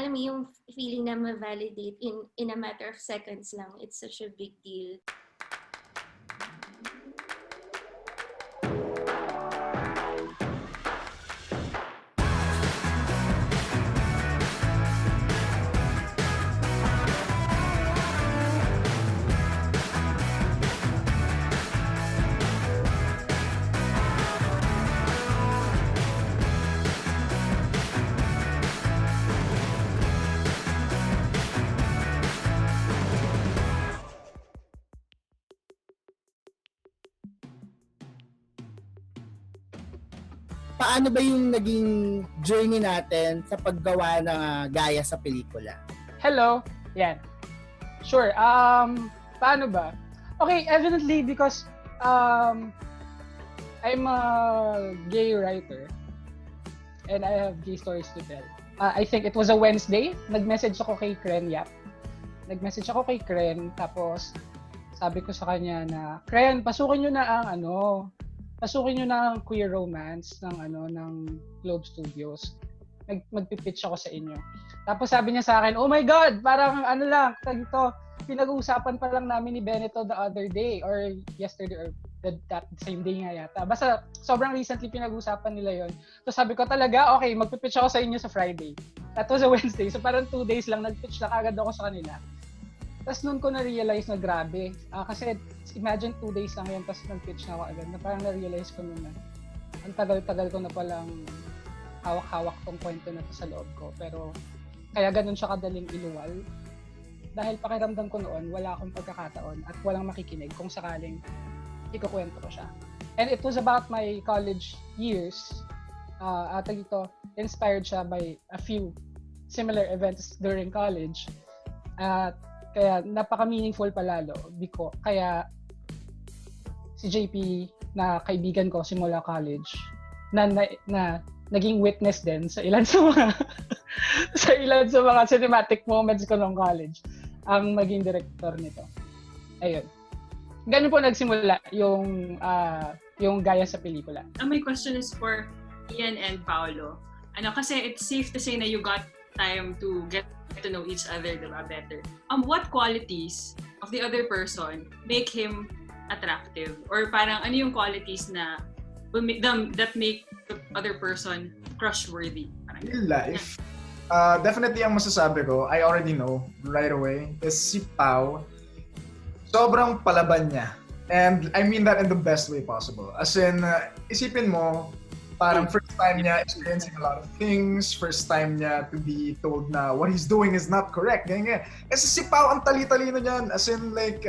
alam mo yung feeling na ma-validate in a matter of seconds lang. It's such a big deal. Paano ba yung naging journey natin sa paggawa ng Gaya sa pelikula? Hello. Yan. Sure. Paano ba? Okay, evidently because I'm a gay writer and I have gay stories to tell. I think it was a Wednesday. Nag-message ako kay Kren Yap. Tapos sabi ko sa kanya na, Kren, pasukin nyo na ang queer romance ng Globe Studios. Magpipitch ako sa inyo. Tapos sabi niya sa akin, oh my God, parang pinag-uusapan pa lang namin ni Benito the other day or yesterday or that same day nga yata. Basta sobrang recently pinag-uusapan nila yon. So sabi ko talaga, okay, magpipitch ako sa inyo sa Friday. That was a Wednesday. So parang 2 days lang, nag-pitch na kagad ako sa kanila. Tapos noon ko na-realize na grabe. Kasi imagine 2 days lang yan, tapos nag-pitch na ako agad. Na parang na-realize ko noon na ang tagal-tagal ko na palang hawak-hawak tong kwento na to sa loob ko. Pero kaya ganun siya kadaling iluwal. Dahil pakiramdam ko noon, wala akong pagkakataon at walang makikinig kung sakaling ikukwento ko siya. And it was about my college years. Inspired siya by a few similar events during college. Kaya napaka-meaningful palalo. Kaya si JP na kaibigan ko simula college na naging witness din sa ilan sa mga cinematic moments ko nung college ang maging director nito. Ayun. Ganun po nagsimula yung Gaya sa pelikula. My question is for Ian and Paolo. Kasi it's safe to say na you got time to get to know each other, diba, better. What qualities of the other person make him attractive? Or parang ano yung qualities that make the other person crush-worthy? In life, definitely ang masasabi ko, I already know right away, is si Pao. Sobrang palaban niya. And I mean that in the best way possible. As in, isipin mo, parang first time niya experiencing a lot of things, first time niya to be told na what he's doing is not correct. Ganyan. Kasi si Pao ang tali-talino niyan. As in like,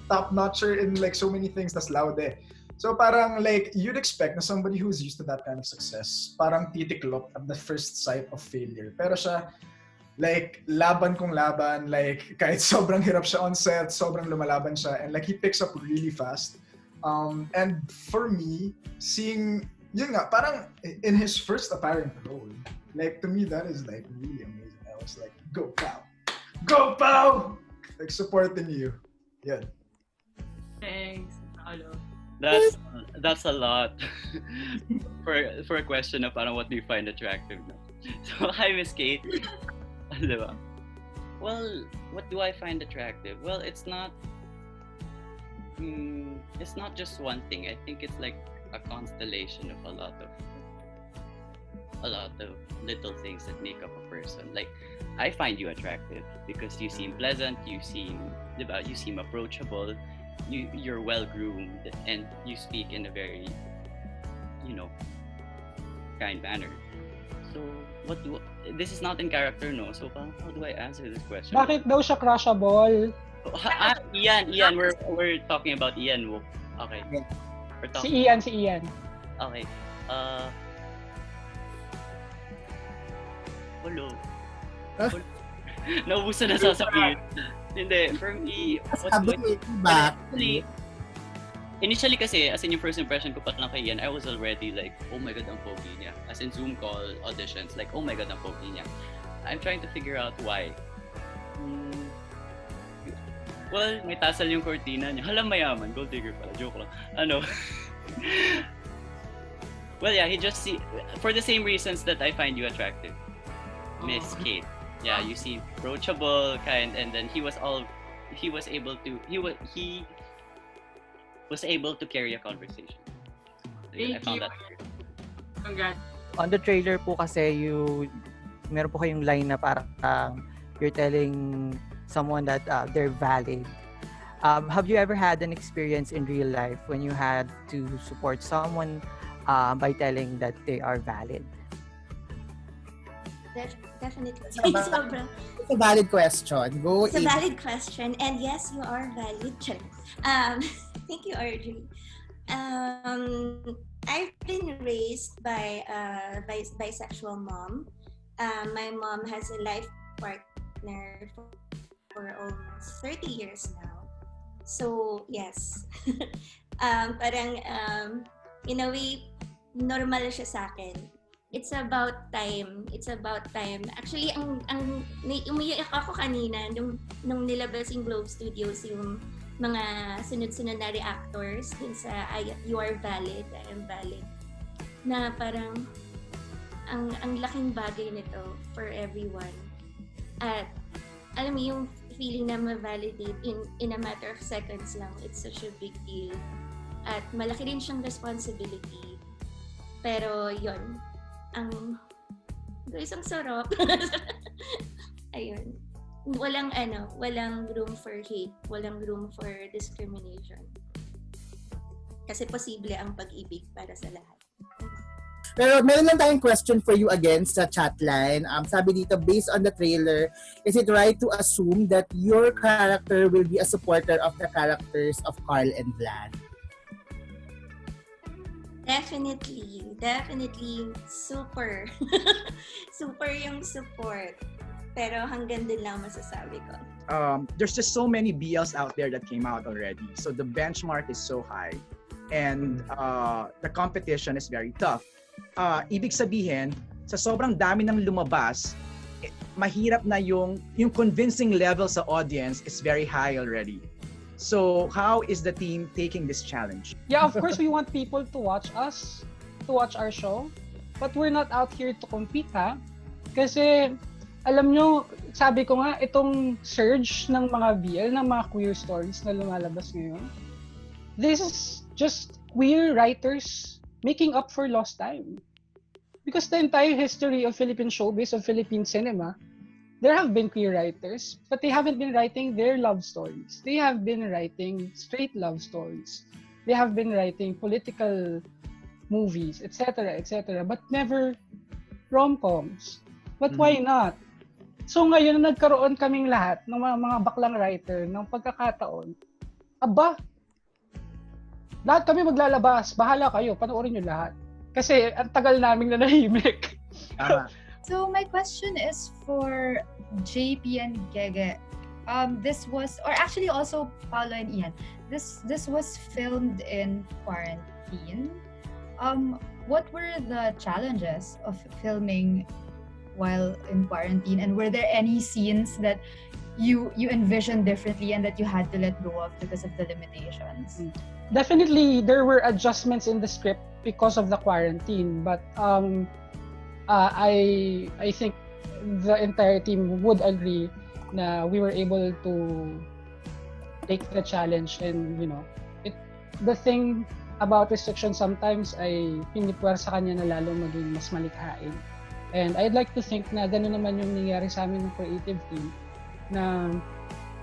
top-notcher in like so many things, tas loud eh. So parang like, you'd expect na somebody who's used to that kind of success, parang titiklop at the first sight of failure. Pero siya, like, laban kung laban, like, kahit sobrang hirap siya on set, sobrang lumalaban siya, and like, he picks up really fast. And for me, seeing, yun nga, parang in his first apparent role, like, to me, that is like really amazing. I was like, go Pao! Go Pao! Like, supporting you. Yan. Thanks, Paolo. That's a lot for a question of parang what do you find attractive. So hi Miss Kate. Diba? Well, what do I find attractive? Well, it's not just one thing. I think it's like a constellation of a lot of little things that make up a person. Like, I find you attractive because you seem pleasant, you seem approachable, you're well groomed, and you speak in a very, kind manner. So, this is not in character, no? So, how do I answer this question? Bakit daw siya crushable? Ian, we're talking about Ian. Okay. Si Ian. Okay. Hello. Naubusan na sasabihin. Hindi, for me, initially kasi, as in yung first impression ko pa lang kay Ian, I was already like, oh my God, ang pogi niya. As in Zoom call, auditions, like, oh my God, ang pogi niya. I'm trying to figure out why. Well, may tasal yung cortina niya. Hala, mayaman. Gold digger pala. Joke lang. Well, yeah, for the same reasons that I find you attractive. Miss Kate. Yeah, you see approachable kind, and then he was able to carry a conversation. So, yeah, I Thank found you. that weird. Congrats. On the trailer po kasi meron po kayong line na parang you're telling someone that they're valid. Have you ever had an experience in real life when you had to support someone by telling that they are valid? Definitely. It's a Sobrang. It's a valid question. Go It's a Amy. valid question. And yes, you are valid. Thank you, Arjun. I've been raised by a bisexual mom. My mom has a life partner for almost 30 years now. So, yes. Parang, in a way, normal siya sa akin. It's about time. Actually, umiyak ako kanina nung nilabas yung Globe Studios yung mga sunod-sunod na reactors dun sa You Are Valid, I Am Valid. Na parang ang laking bagay nito for everyone. At alam mo yung feeling na ma-validate in a matter of seconds lang. It's such a big deal. At malaki rin siyang responsibility. Pero yon guys, ang sarap. Ayun. Walang room for hate, walang room for discrimination. Kasi posible ang pag-ibig para sa lahat. Pero meron lang tayong question for you again sa chat line. Sabi dito, based on the trailer, is it right to assume that your character will be a supporter of the characters of Carl and Vlad? Definitely super. Super yung support. Pero hanggang dun lang masasabi ko. There's just so many BLs out there that came out already. So the benchmark is so high. And the competition is very tough. Ibig sabihin, sa sobrang dami ng lumabas, mahirap na yung convincing level sa audience is very high already. So how is the team taking this challenge? Yeah, of course, we want people to watch us, to watch our show. But we're not out here to compete, ha? Kasi, alam nyo, sabi ko nga, itong surge ng mga BL, ng mga queer stories na lumalabas ngayon, this is just queer writers making up for lost time. Because the entire history of Philippine showbiz, of Philippine cinema, there have been queer writers, but they haven't been writing their love stories. They have been writing straight love stories. They have been writing political movies, etc., but never rom-coms. But why not? So ngayon, nagkaroon kaming lahat ng mga baklang writer ng pagkakataon. Aba, lahat kami maglalabas. Bahala kayo, panoorin nyo lahat. Kasi ang tagal naming nanahimik. Tama. So my question is for JP and Gege. This was, or actually also Paolo and Ian. This was filmed in quarantine. What were the challenges of filming while in quarantine, and were there any scenes that you envisioned differently and that you had to let go of because of the limitations? Definitely, there were adjustments in the script because of the quarantine, but I think the entire team would agree na we were able to take the challenge, and the thing about restriction sometimes ay pinipuwer sa kanya na lalong maging mas malikhain. And I'd like to think na gano'n naman yung nangyari sa amin ng creative team, na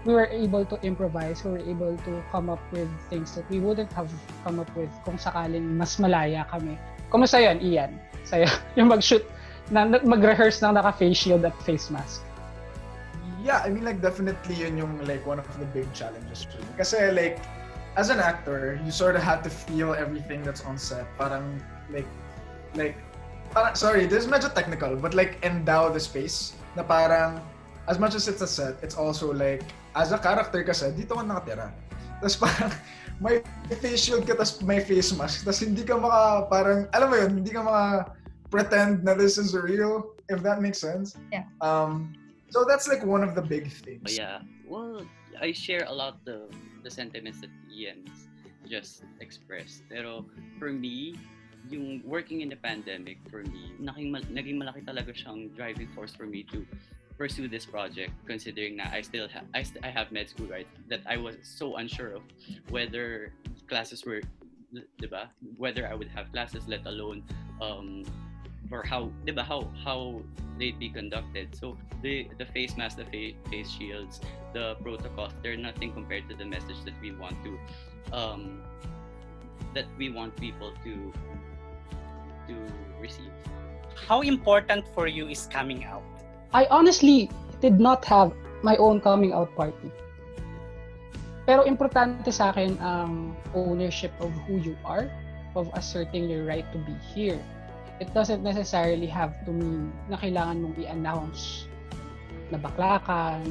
we were able to improvise, we were able to come up with things that we wouldn't have come up with kung sakaling mas malaya kami. Kumusta yun, Ian? Sa'yo, yung mag-shoot, mag-rehearse ng naka-face shield at face mask. Yeah, I mean, like, definitely yun yung, like, one of the big challenges for me. Kasi, like, as an actor, you sort of have to feel everything that's on set. Parang, sorry, this is medyo technical, but, like, endow the space na parang, as much as it's a set, it's also, like, as a character kasi, dito ka nakatira. Tapos parang, may face shield ka, tapos may face mask. Tapos hindi ka parang, alam mo yun, hindi ka pretend na this is real, if that makes sense. Yeah. So that's like one of the big things. Yeah. Well, I share a lot the sentiments that Ian's just expressed. Pero for me, yung working in the pandemic for me, naging malaki talaga siyang driving force for me to pursue this project, considering that I have med school, right, that I was so unsure of whether classes were, diba, whether I would have classes, let alone or how, diba, how they'd be conducted. So the face mask, the face shields, the protocols, they're nothing compared to the message that we want to people to receive. How important for you is coming out? I honestly did not have my own coming out party. Pero importante sa akin ang ownership of who you are, of asserting your right to be here. It doesn't necessarily have to mean na kailangan mong i-announce na bakla ka,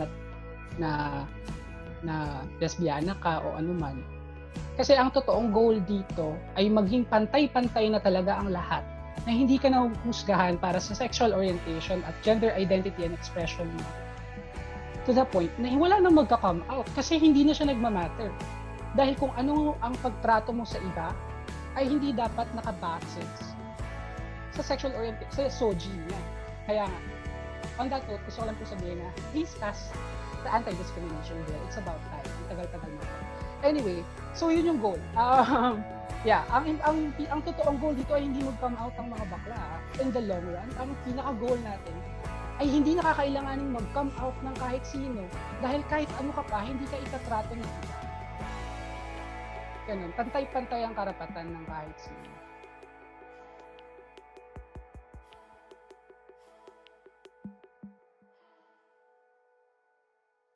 na lesbiana ka o anuman. Kasi ang totoong goal dito ay maging pantay-pantay na talaga ang lahat, na hindi ka nahuhusgahan para sa sexual orientation at gender identity and expression mo. To the point na wala nang magka-come out kasi hindi na siya nagmamatter. Dahil kung ano ang pagtrato mo sa iba ay hindi dapat nakabasis sa sexual orientation, sa SOGI niya. Kaya nga, on that note, gusto ko lang po sabihin na please pass the anti-discrimination bill. It's about time. Ang tagal-tagal na. Anyway, so yun yung goal. Yeah, ang totoong goal dito ay hindi mag-come out ang mga bakla. In the long run, ang pinaka-goal natin ay hindi nakakailanganing mag-come out ng kahit sino. Dahil kahit ano ka pa, hindi ka itatrato ng iba. Ganun, pantay-pantay ang karapatan ng kahit sino.